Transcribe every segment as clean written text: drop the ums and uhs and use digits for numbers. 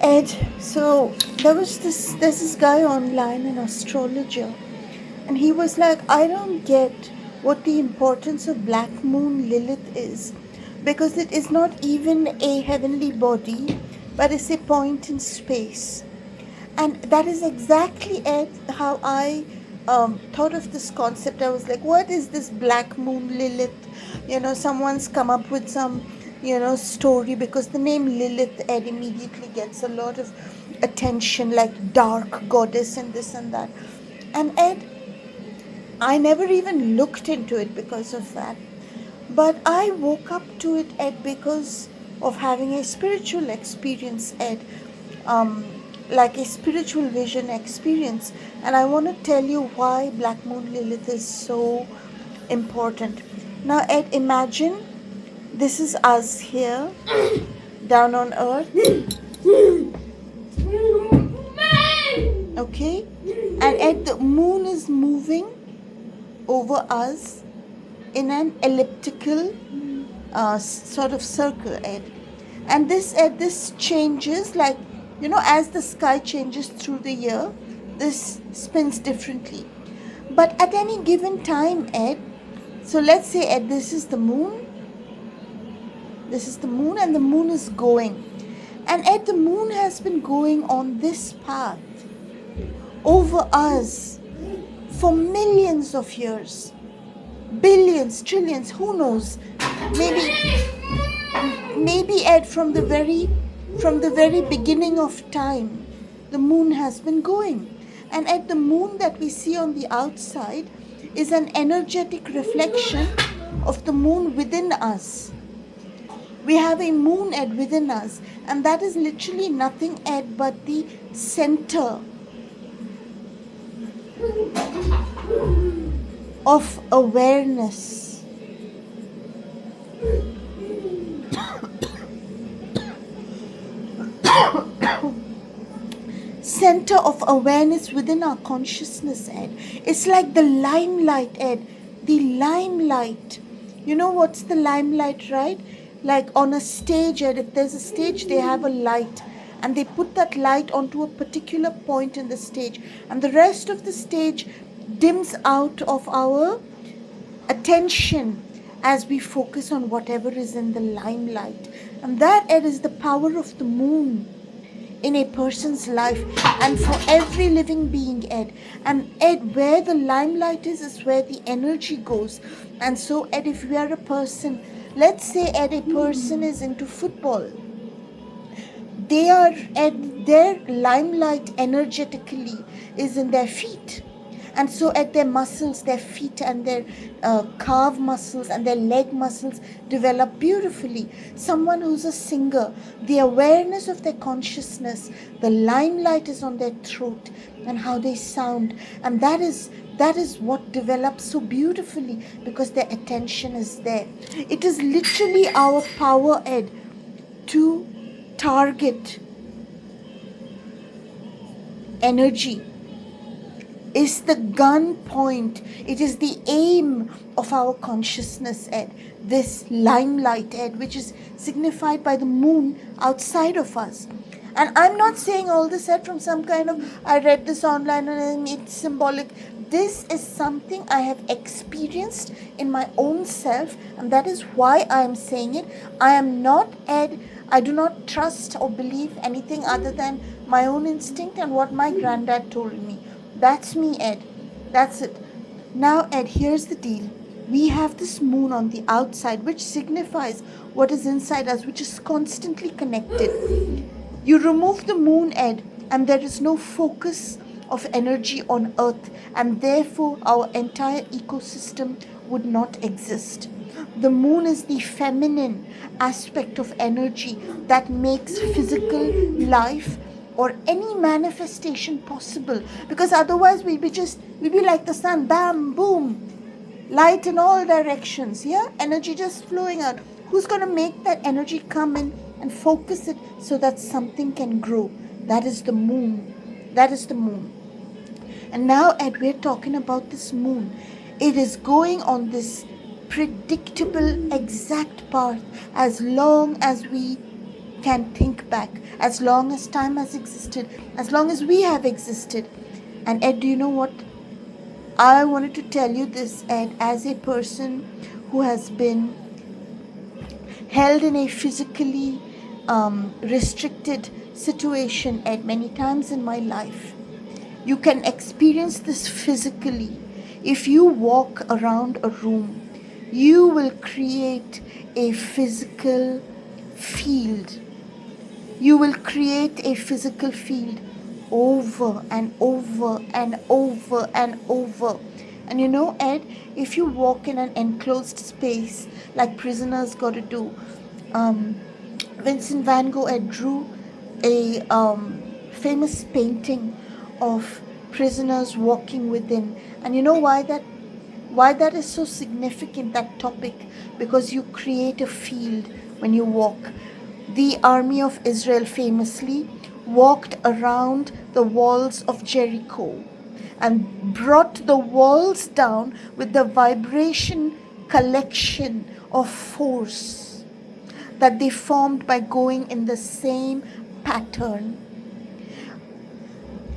Ed, so there's this guy online, an astrologer, and he was like, I don't get what the importance of black moon Lilith is, because it is not even a heavenly body, but it's a point in space. And that is exactly, Ed, how I thought of this concept. I was like, what is this black moon Lilith? Someone's come up with some, story, because the name Lilith, Ed, immediately gets a lot of attention, like dark goddess and this and that. And Ed, I never even looked into it because of that. But I woke up to it, Ed, because of having a spiritual experience, Ed. Um, like a spiritual vision experience. And I want to tell you why Black Moon Lilith is so important. Now, Ed, imagine this is us here, down on earth. Okay? And Ed, the moon is moving over us in an elliptical sort of circle, Ed. And this, Ed, this changes, like, as the sky changes through the year, this spins differently. But at any given time, Ed, so let's say, Ed, this is the moon. This is the moon, and the moon is going. And Ed, the moon has been going on this path over us for millions of years. Billions, trillions, who knows? Maybe, Ed, from the very beginning of time, the moon has been going. And Ed, the moon that we see on the outside is an energetic reflection of the moon within us. We have a moon, Ed, within us, and that is literally nothing, Ed, but the center of awareness. Center of awareness within our consciousness, Ed. It's like the limelight, Ed. The limelight. You know what's the limelight, right? Like on a stage, Ed, if there's a stage, they have a light. And they put that light onto a particular point in the stage. And the rest of the stage dims out of our attention as we focus on whatever is in the limelight. And that, Ed, is the power of the moon in a person's life and for every living being, Ed. And Ed, where the limelight is where the energy goes. And so, Ed, if we are a person, let's say, Ed, a person is into football, they are at their limelight energetically is in their feet. And so at their muscles, their feet and their calf muscles and their leg muscles develop beautifully. Someone who's a singer, the awareness of their consciousness, the limelight is on their throat and how they sound. And that is what develops so beautifully because their attention is there. It is literally our power, Ed, to target energy. Is the gun point. It is the aim of our consciousness, Ed. This limelight, Ed, which is signified by the moon outside of us. And I'm not saying all this, Ed, from some kind of, I read this online and it's symbolic. This is something I have experienced in my own self, and that is why I am saying it. I am not, Ed, I do not trust or believe anything other than my own instinct and what my granddad told me. That's me, Ed. That's it. Now, Ed, here's the deal. We have this moon on the outside, which signifies what is inside us, which is constantly connected. You remove the moon, Ed, and there is no focus of energy on Earth, and therefore our entire ecosystem would not exist. The moon is the feminine aspect of energy that makes physical life or any manifestation possible, because otherwise we'd be like the sun, bam, boom, light in all directions, yeah, energy just flowing out. Who's going to make that energy come in and focus it so that something can grow? That is the moon. That is the moon. And now, Ed, we're talking about this moon. It is going on this predictable, exact path as long as we can think back, as long as time has existed, as long as we have existed. And Ed, do you know what? I wanted to tell you this, Ed, as a person who has been held in a physically restricted situation, Ed, many times in my life. You can experience this physically. If you walk around a room, you will create a physical field. You will create a physical field over and over and over and over. And you know, Ed, if you walk in an enclosed space like prisoners got to do, Vincent van Gogh drew a famous painting of prisoners walking within. And you know why that is so significant, that topic? Because you create a field when you walk. The army of Israel famously walked around the walls of Jericho and brought the walls down with the vibration collection of force that they formed by going in the same pattern.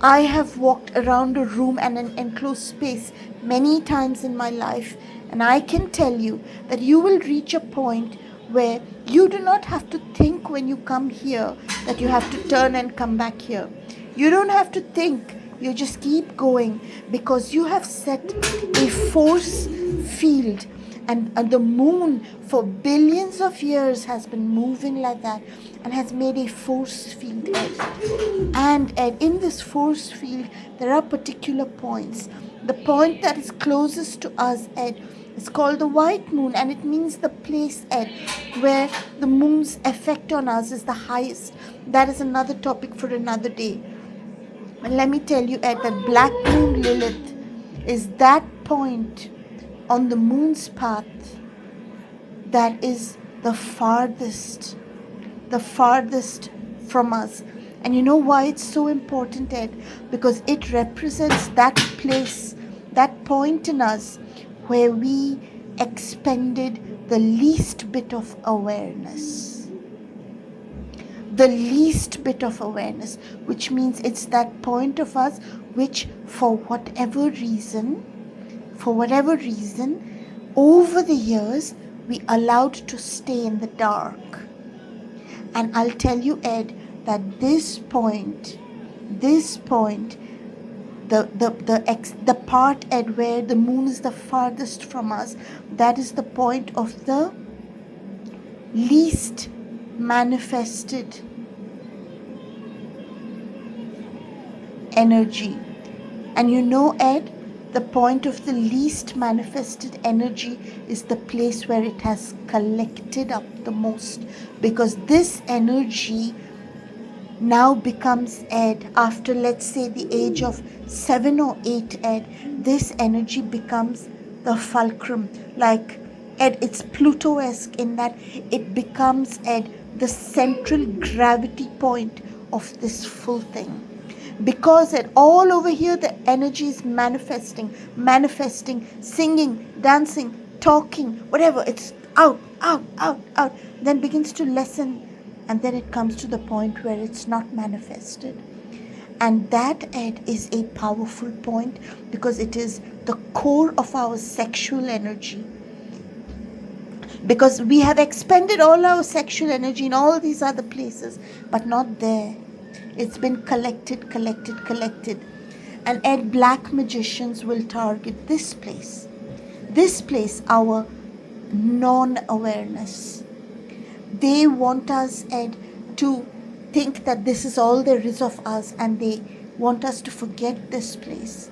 I have walked around a room and an enclosed space many times in my life, and I can tell you that you will reach a point where you do not have to think when you come here that you have to turn and come back here. You don't have to think, you just keep going, because you have set a force field. And the moon for billions of years has been moving like that and has made a force field, Ed. And Ed, in this force field, there are particular points. The point that is closest to us, Ed, is called the white moon, and it means the place, Ed, where the moon's effect on us is the highest. That is another topic for another day. And let me tell you, Ed, that black moon Lilith is that point on the moon's path that is the farthest from us. And you know why it's so important, Ed? Because it represents that place, that point in us where we expended the least bit of awareness. The least bit of awareness, which means it's that point of us which for whatever reason, over the years, we allowed to stay in the dark. And I'll tell you, Ed, that this point, the part, Ed, where the moon is the farthest from us, that is the point of the least manifested energy. And you know, Ed, the point of the least manifested energy is the place where it has collected up the most, because this energy now becomes, Ed, after let's say the age of 7 or 8, Ed, this energy becomes the fulcrum. Like, Ed, it's Pluto-esque in that it becomes, Ed, the central gravity point of this full thing. Because all over here the energy is manifesting, singing, dancing, talking, whatever. It's out, then begins to lessen, and then it comes to the point where it's not manifested. And that, Ed, is a powerful point, because it is the core of our sexual energy. Because we have expended all our sexual energy in all these other places, but not there. It's been collected. And Ed, black magicians will target this place, our non-awareness. They want us, Ed, to think that this is all there is of us, and they want us to forget this place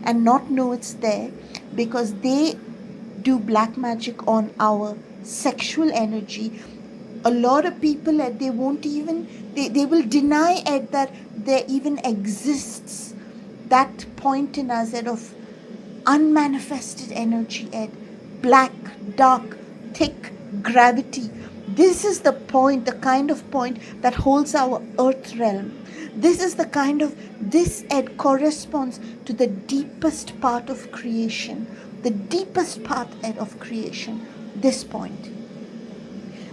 and not know it's there, because they do black magic on our sexual energy. A lot of people, Ed, they won't even, they will deny, Ed, that there even exists that point in us, Ed, of unmanifested energy, Ed. Black, dark, thick gravity. This is the point, the kind of point that holds our earth realm. This is the kind of, this, Ed, corresponds to the deepest part of creation. The deepest part, Ed, of creation. This point.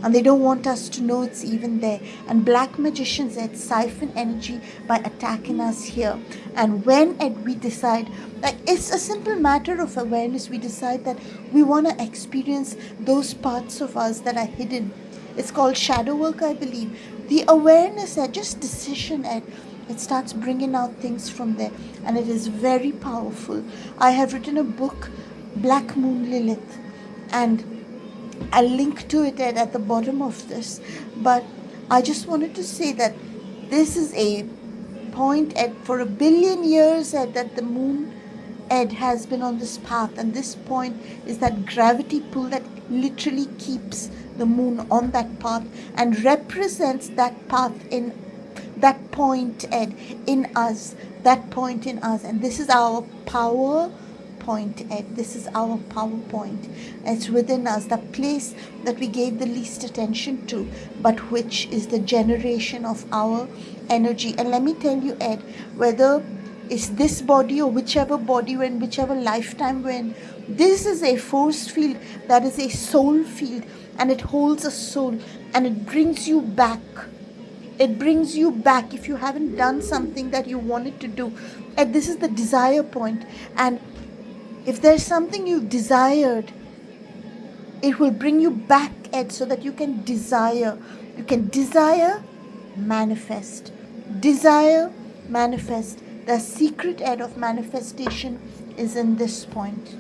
and they don't want us to know it's even there. And black magicians, Ed, siphon energy by attacking us here. And when, Ed, we decide, like, it's a simple matter of awareness, we decide that we want to experience those parts of us that are hidden. It's called shadow work, I believe. The awareness, Ed, just decision, Ed, it starts bringing out things from there, and it is very powerful. I have written a book, Black Moon Lilith, and I'll link to it, Ed, at the bottom of this. But I just wanted to say that this is a point, Ed, for 1,000,000,000 years, Ed, that the moon, Ed, has been on this path, and this point is that gravity pull that literally keeps the moon on that path and represents that path in that point, Ed, in us, that point in us. And this is our power point, Ed. This is our power point. It's within us, the place that we gave the least attention to, but which is the generation of our energy. And let me tell you, Ed, whether it's this body or whichever body we're in, whichever lifetime we're in, this is a force field that is a soul field, and it holds a soul, and it brings you back. It brings you back if you haven't done something that you wanted to do. And this is the desire point. And if there's something you desired, it will bring you back, Ed, so that you can desire. You can desire, manifest. Desire, manifest. The secret, Ed, of manifestation is in this point.